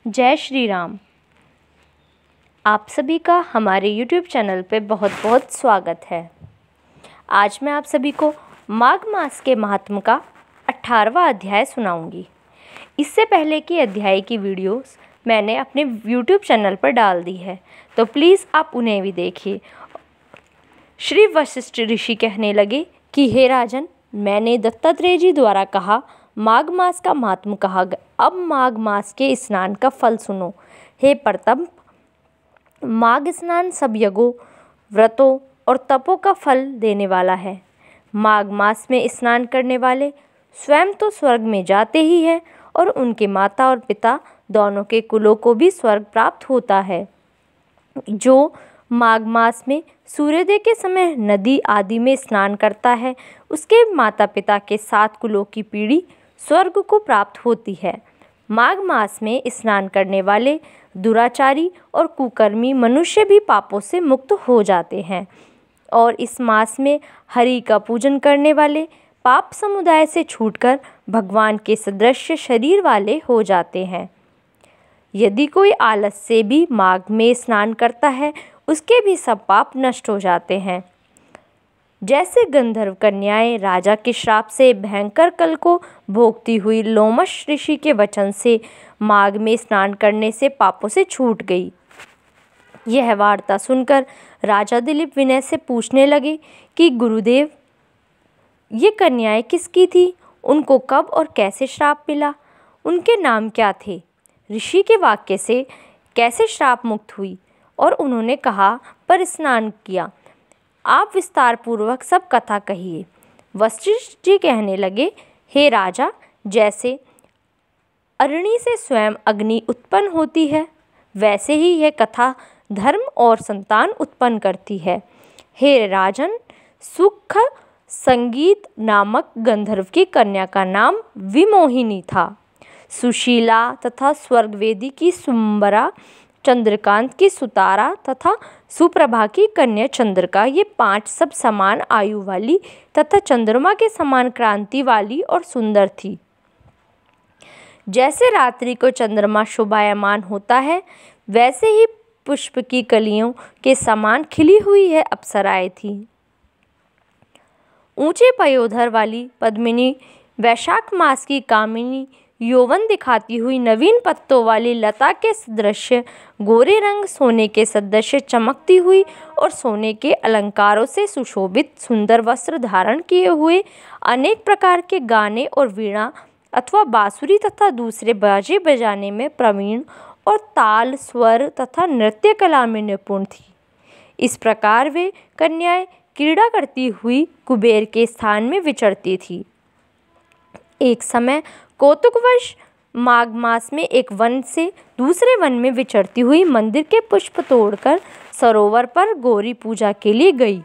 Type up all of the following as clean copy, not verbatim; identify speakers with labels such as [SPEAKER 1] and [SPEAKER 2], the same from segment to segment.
[SPEAKER 1] जय श्री राम। आप सभी का हमारे YouTube चैनल पे बहुत बहुत स्वागत है। आज मैं आप सभी को माघ मास के महात्म का 18वां अध्याय सुनाऊंगी। इससे पहले की अध्याय की वीडियोस मैंने अपने YouTube चैनल पर डाल दी है, तो प्लीज़ आप उन्हें भी देखिए। श्री वशिष्ठ ऋषि कहने लगे कि हे राजन, मैंने दत्तात्रेय जी द्वारा कहा माघ मास का महात्म कहा गया। अब माघ मास के स्नान का फल सुनो। हे प्रताप, माघ स्नान सब यज्ञों, व्रतों और तपों का फल देने वाला है। माघ मास में स्नान करने वाले स्वयं तो स्वर्ग में जाते ही हैं और उनके माता और पिता दोनों के कुलों को भी स्वर्ग प्राप्त होता है। जो माघ मास में सूर्योदय के समय नदी आदि में स्नान करता है, उसके माता पिता के 7 कुलों की पीढ़ी स्वर्ग को प्राप्त होती है। माघ मास में स्नान करने वाले दुराचारी और कुकर्मी मनुष्य भी पापों से मुक्त हो जाते हैं और इस मास में हरि का पूजन करने वाले पाप समुदाय से छूटकर भगवान के सदृश शरीर वाले हो जाते हैं। यदि कोई आलस से भी माघ में स्नान करता है, उसके भी सब पाप नष्ट हो जाते हैं। जैसे गंधर्व कन्याएं राजा के श्राप से भयंकर कल को भोगती हुई लोमश ऋषि के वचन से माघ में स्नान करने से पापों से छूट गई। यह वार्ता सुनकर राजा दिलीप विनय से पूछने लगे कि गुरुदेव, ये कन्याएं किसकी थी? उनको कब और कैसे श्राप मिला? उनके नाम क्या थे? ऋषि के वाक्य से कैसे श्राप मुक्त हुई और उन्होंने कहाँ पर स्नान किया? आप विस्तार पूर्वक सब कथा कहिए। वशिष्ठ जी कहने लगे, हे राजा, जैसे अग्नि से स्वयं अग्नि उत्पन्न होती है, वैसे ही यह कथा धर्म और संतान उत्पन्न करती है। हे राजन, सुख संगीत नामक गंधर्व की कन्या का नाम विमोहिनी था। सुशीला तथा स्वर्गवेदी की सुंबरा, चंद्रकांत की सुतारा तथा सुप्रभा की कन्या चंद्रिका, ये 5 सब समान आयु वाली तथा चंद्रमा के समान क्रांति वाली और सुंदर थी। जैसे रात्रि को चंद्रमा शोभायमान होता है, वैसे ही पुष्प की कलियों के समान खिली हुई है अप्सराएं थी। ऊंचे पयोधर वाली पद्मिनी, वैशाख मास की कामिनी, यौवन दिखाती हुई नवीन पत्तों वाली लता के सदृश गोरे रंग, सोने के सदृश चमकती हुई और सोने के अलंकारों से सुशोभित सुंदर वस्त्र धारण किए हुए, अनेक प्रकार के गाने और वीणा अथवा बांसुरी तथा दूसरे बाजे बजाने में प्रवीण और ताल, स्वर तथा नृत्य कला में निपुण थी। इस प्रकार वे कन्याएं क्रीड़ा करती हुई कुबेर के स्थान में विचरती थी। एक समय कौतुकवश माघ मास में एक वन से दूसरे वन में विचरती हुई मंदिर के पुष्प तोड़कर सरोवर पर गौरी पूजा के लिए गई।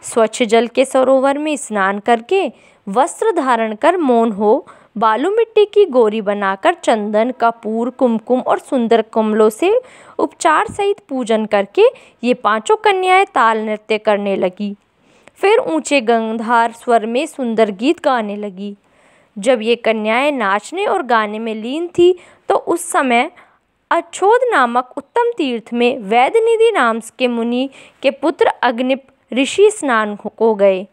[SPEAKER 1] स्वच्छ जल के सरोवर में स्नान करके वस्त्र धारण कर मौन हो बालू मिट्टी की गौरी बनाकर चंदन, कपूर, कुमकुम और सुंदर कमलों से उपचार सहित पूजन करके ये 5 कन्याएं ताल नृत्य करने लगी। फिर ऊंचे गंधार स्वर में सुंदर गीत गाने लगी। जब ये कन्याएं नाचने और गाने में लीन थी, तो उस समय अच्छोद नामक उत्तम तीर्थ में वैदनिधि नाम के मुनि के पुत्र अग्निप ऋषि स्नान को गए।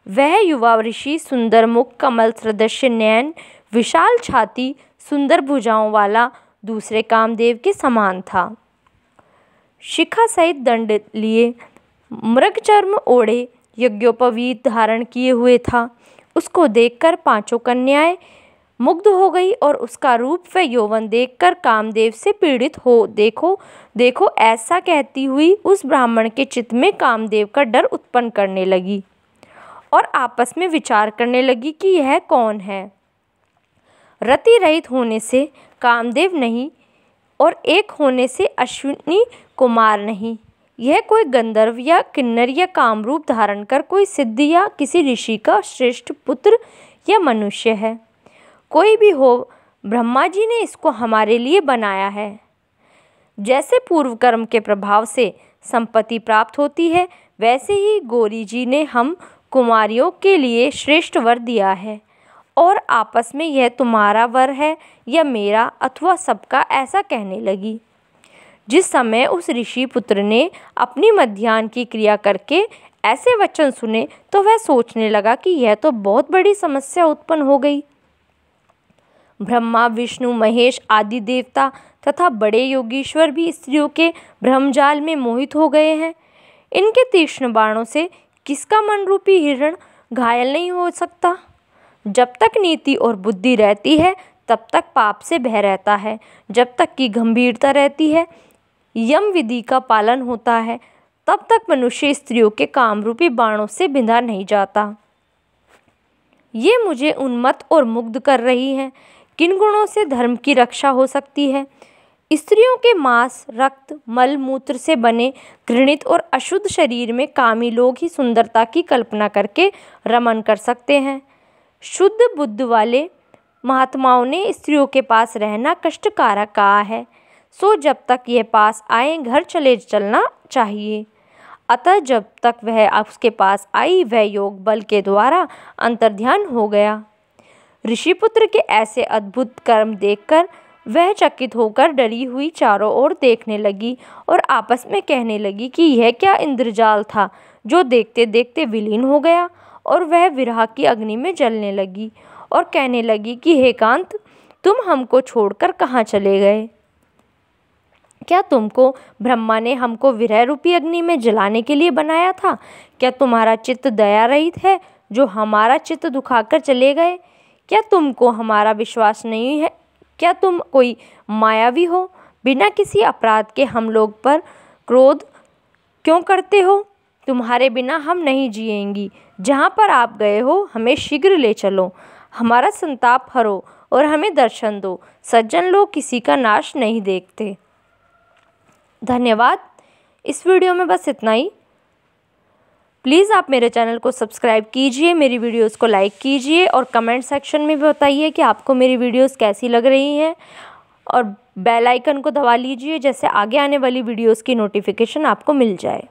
[SPEAKER 1] वह युवा ऋषि सुंदर मुख, कमल सदृश नयन, विशाल छाती, सुंदर भुजाओं वाला दूसरे कामदेव के समान था। शिखा सहित दंड लिए, मृगचर्म ओढ़े, यज्ञोपवीत धारण किए हुए था। उसको देखकर 5 कन्याएं मुग्ध हो गई और उसका रूप व यौवन देखकर कामदेव से पीड़ित हो देखो देखो ऐसा कहती हुई उस ब्राह्मण के चित्त में कामदेव का डर उत्पन्न करने लगी और आपस में विचार करने लगी कि यह कौन है। रति रहित होने से कामदेव नहीं और एक होने से अश्विनी कुमार नहीं, यह कोई गंधर्व या किन्नर या कामरूप धारण कर कोई सिद्ध या किसी ऋषि का श्रेष्ठ पुत्र या मनुष्य है। कोई भी हो, ब्रह्मा जी ने इसको हमारे लिए बनाया है। जैसे पूर्व कर्म के प्रभाव से संपत्ति प्राप्त होती है, वैसे ही गौरी जी ने हम कुमारियों के लिए श्रेष्ठ वर दिया है और आपस में यह तुम्हारा वर है या मेरा अथवा सबका, ऐसा कहने लगी। जिस समय उस ऋषि पुत्र ने अपनी मध्याह्न की क्रिया करके ऐसे वचन सुने तो वह सोचने लगा कि यह तो बहुत बड़ी समस्या उत्पन्न हो गई। ब्रह्मा, विष्णु, महेश आदि देवता तथा बड़े योगीश्वर भी स्त्रियों के ब्रह्मजाल में मोहित हो गए हैं। इनके तीक्ष्ण बाणों से किसका मन रूपी हिरण घायल नहीं हो सकता। जब तक नीति और बुद्धि रहती है तब तक पाप से भय रहता है। जब तक की गंभीरता रहती है, यम विधि का पालन होता है, तब तक मनुष्य स्त्रियों के कामरूपी बाणों से बिंधा नहीं जाता। ये मुझे उन्मत्त और मुग्ध कर रही है। किन गुणों से धर्म की रक्षा हो सकती है? स्त्रियों के मांस, रक्त, मल मूत्र से बने घृणित और अशुद्ध शरीर में कामी लोग ही सुंदरता की कल्पना करके रमन कर सकते हैं। शुद्ध बुद्ध वाले महात्माओं ने स्त्रियों के पास रहना कष्टकारक कहा है, सो जब तक ये पास आए घर चले चलना चाहिए। अतः जब तक वह उसके पास आई वह योग बल के द्वारा अंतर्ध्यान हो गया। ऋषिपुत्र के ऐसे अद्भुत कर्म देखकर वह चकित होकर डरी हुई चारों ओर देखने लगी और आपस में कहने लगी कि यह क्या इंद्रजाल था जो देखते देखते विलीन हो गया। और वह विरह की अग्नि में जलने लगी और कहने लगी कि हे कांत, तुम हमको छोड़कर कहाँ चले गए? क्या तुमको ब्रह्मा ने हमको विरह रूपी अग्नि में जलाने के लिए बनाया था? क्या तुम्हारा चित्त दया रहित है जो हमारा चित्त दुखाकर चले गए? क्या तुमको हमारा विश्वास नहीं है? क्या तुम कोई मायावी हो? बिना किसी अपराध के हम लोग पर क्रोध क्यों करते हो? तुम्हारे बिना हम नहीं जिएंगी। जहाँ पर आप गए हो हमें शीघ्र ले चलो, हमारा संताप हरो और हमें दर्शन दो। सज्जन लोग किसी का नाश नहीं देखते। धन्यवाद। इस वीडियो में बस इतना ही। प्लीज़ आप मेरे चैनल को सब्सक्राइब कीजिए, मेरी वीडियोस को लाइक कीजिए और कमेंट सेक्शन में भी बताइए कि आपको मेरी वीडियोस कैसी लग रही हैं और बेल आइकन को दबा लीजिए जैसे आगे आने वाली वीडियोस की नोटिफिकेशन आपको मिल जाए।